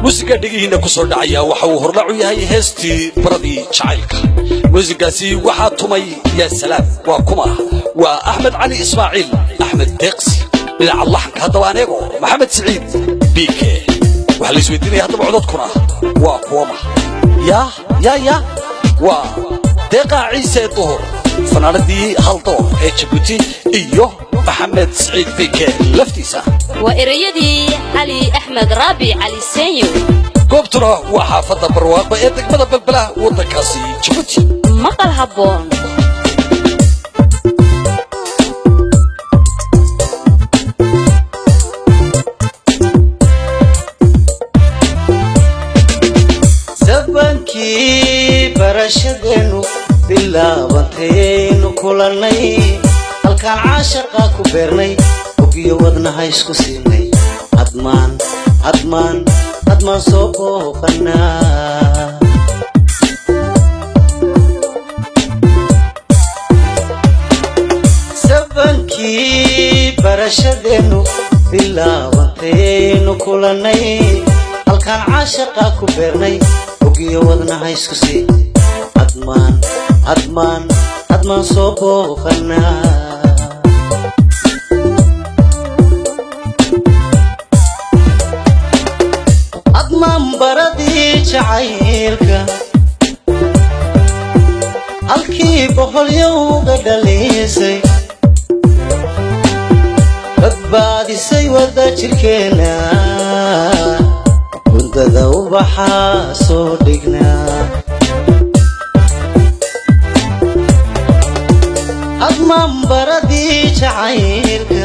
موسيقى دقيقة كسر دعية وحو هرلعو ياهي هستي بردي شعيلك موسيقى سي وحاتمي يا سلام وكما وأحمد علي إسماعيل أحمد دقسي من اللحن كهدوانيغو محمد سعيد بيكي وحلي سويديني هذا بعضتكنا وكما يا ودقا عيسى طهر فناردي هالطور جيبوتي إيوه محمد سعيد بيكي لفتيسا وإريدي علي أحمد رابي علي سينيو قبتنا وحافظة برواق بإيدك مدى بالبلا ودكاسي جيبوتي مقال هبون زبانكي برشدينو bilaabanteenu kulanay halkaan caashaqa ku beernay ogiyo wadnaha isku siinay hadmaan soo booqanaa sabankii barashadeenu bilaabanteenu kulanay halkaan caashaqa ku beernay ogiyo wadnaha isku siinay hadmaan soo booqanaa hadmaan baradii jacaylka halkii boqolyowga dhaliisay badbaadisay wada jirkeena mudada ubaxaa soo dhignaa hadmaan baradii jacaylka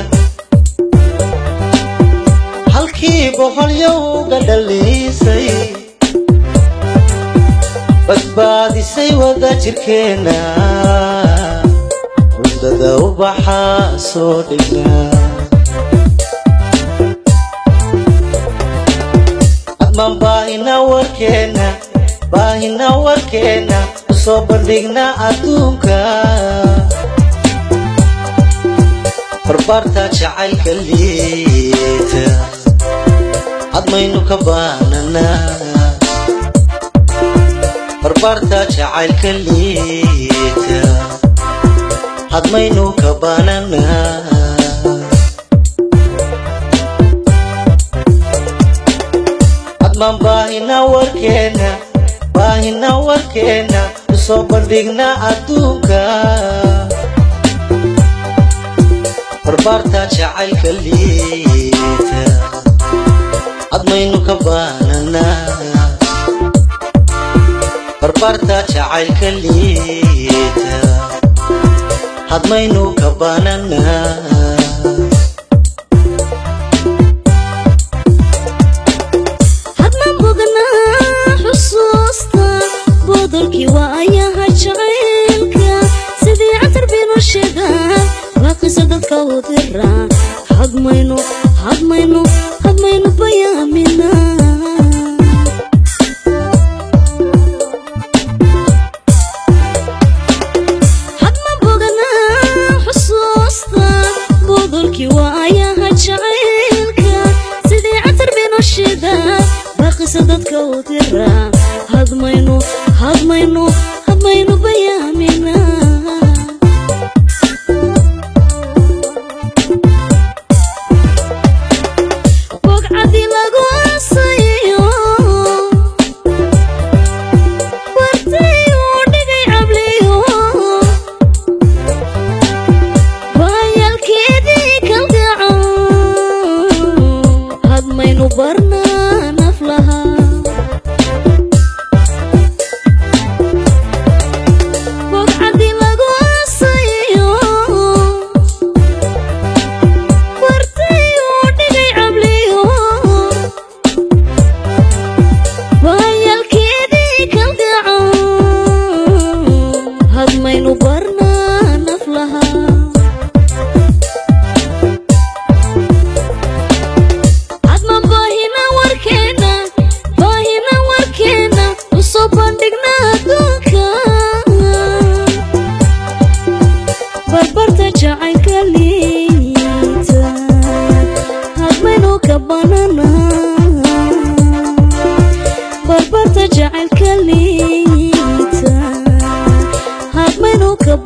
halkii boqolyowga dhaliisay badbaadisay wada jirkeena mudada ubaxaa soo dhignaa hadmaan baahina warkeena usoo bandhignaa adduunka barbaarta jacaylka liita hadmaynu ka baananaa barbaarta jacaylka liita hadmaynu ka baananaa hadmaan baahina warkeena usoo bandhignaa adduunka barbaarta jacaylka liita hadmaynu ka baananaa barbaarta jacaylka liita hadmaynu ka baananaa hadmaan boganaa xusuusta bodolkii waa ayaha jacaylka sidii catar binu sheegaa واقص dadka u dira hadmaynu bayaamina hadma bogana xusuusta bodolkii waa ayaha jacaylka sidii catar binu shida واقص dadka u dira hadmaynu bayaamina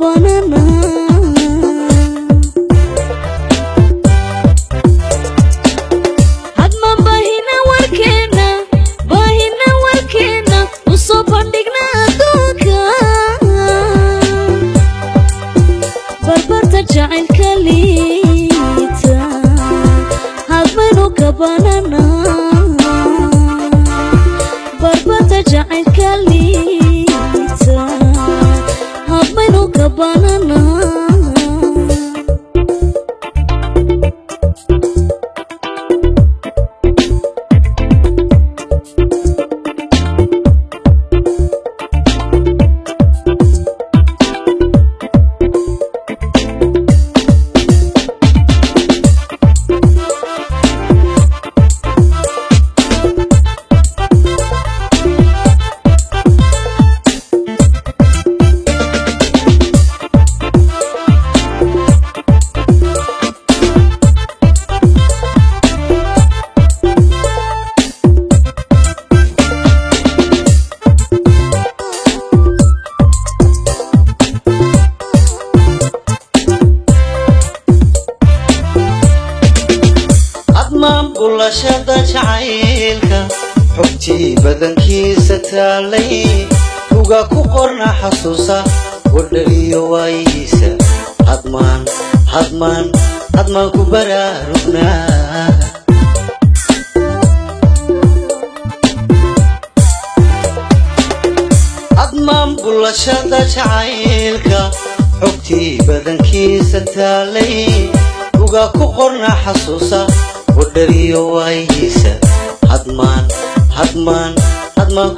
kabanana hadman baahina warkeena usoo bandhigna adduunka barbarta jacaylka liita hadmaynu kabanana barbarta jacaylka liita hadmaynu kabanana bulashada jacaylka xogtii badankiisa taalay uga ku qorna xasuusa wadhaliyo waayihiisa hadmaan ku baraarugnaa hadmaan bulashada jacaylka xogtii badankiisa taalay uga ku qorna xasuusa wadhaliyo waayihiisa hadmaan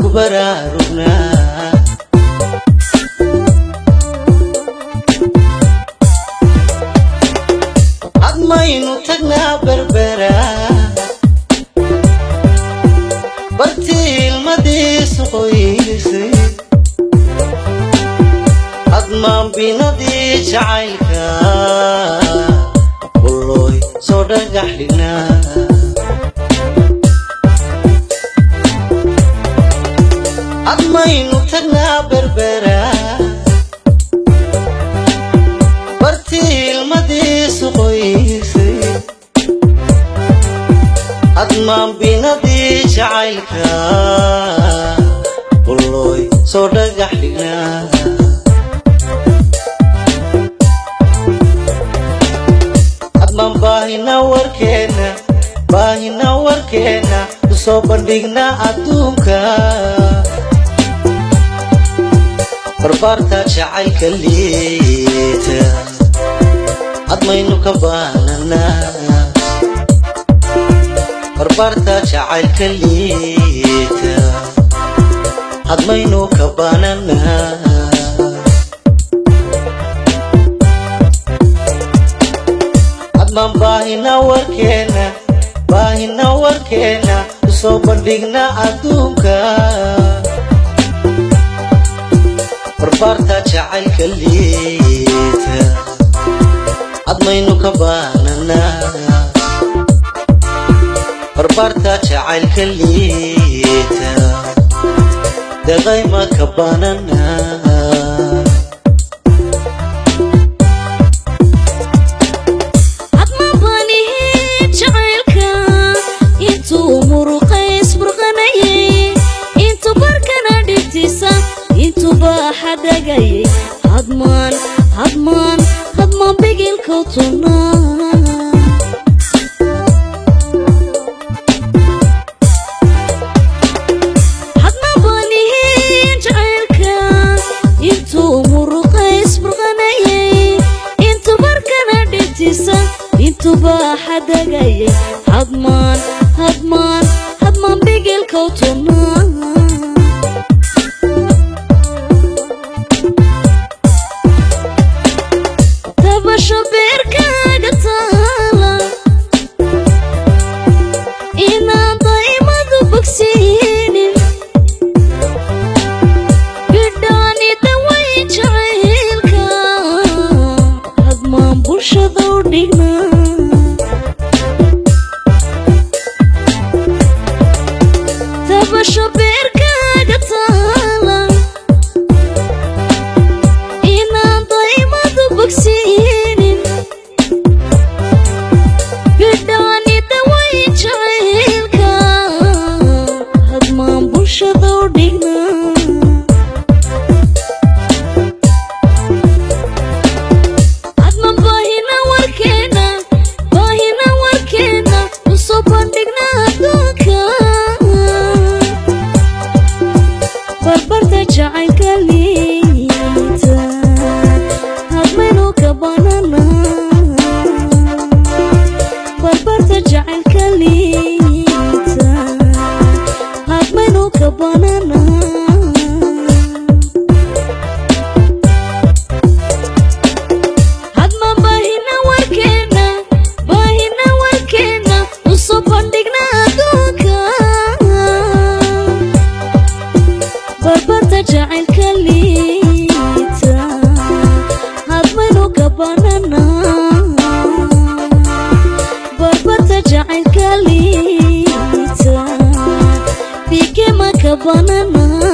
ku baraarugnaa hadmaynu tagnaa berbera bartii ilmadiisu qoysay hadmaan binadii jacaylka والله صدق حلنا عدمين وتنا بربرة برتي المديس قويسي عدمان بندي جعلك والله صدق حلنا baahina warkeena usoo bandhigna adduunka barbaarta jacaylka liita hadmaynu kabanana barbaarta jacaylka liita hadmaynu kabanana baahina warkeena usoo bandhigna adduunka barbaarta jacaylka liita hadmaynu kabanana barbaarta jacaylka liita deqayma kabanana hadmaan bigilka tunaa hadmaan baanihiin jacaylka intuu muruqays burqanayay intuu barkana dhibtisa intuu baaxa degayay hadmaan bigilka tunaa jacaylka liita bikema ka banana